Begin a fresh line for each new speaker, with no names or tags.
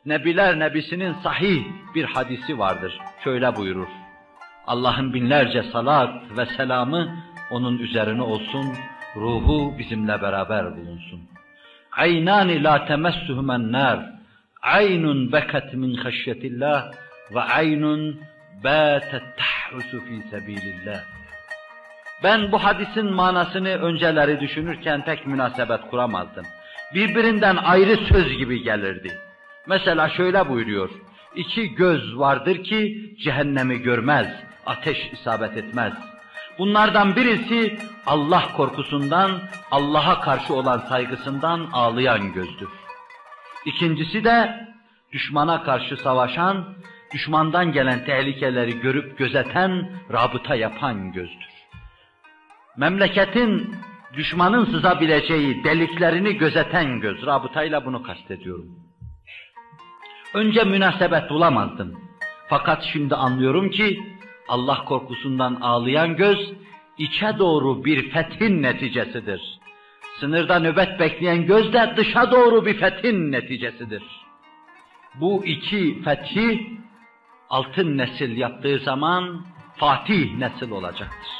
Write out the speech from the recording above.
Nebiler Nebisi'nin sahih bir hadisi vardır. Şöyle buyurur: Allah'ın binlerce salat ve selamı onun üzerine olsun, ruhu bizimle beraber bulunsun. Aynani la temessuhumen nar, aynun bekat min haşyetillah ve aynun batet tahrusu fi sebilillah. Ben bu hadisin manasını önceleri düşünürken pek münasebet kuramazdım. Birbirinden ayrı söz gibi gelirdi. Mesela şöyle buyuruyor: İki göz vardır ki cehennemi görmez, ateş isabet etmez. Bunlardan birisi Allah korkusundan, Allah'a karşı olan saygısından ağlayan gözdür. İkincisi de düşmana karşı savaşan, düşmandan gelen tehlikeleri görüp gözeten, rabıta yapan gözdür. Memleketin düşmanın sızabileceği deliklerini gözeten göz, rabıtayla bunu kastediyorum. Önce münasebet bulamazdım. Fakat şimdi anlıyorum ki Allah korkusundan ağlayan göz içe doğru bir fethin neticesidir. Sınırda nöbet bekleyen göz de dışa doğru bir fethin neticesidir. Bu iki fethi altın nesil yaptığı zaman Fatih nesil olacaktır.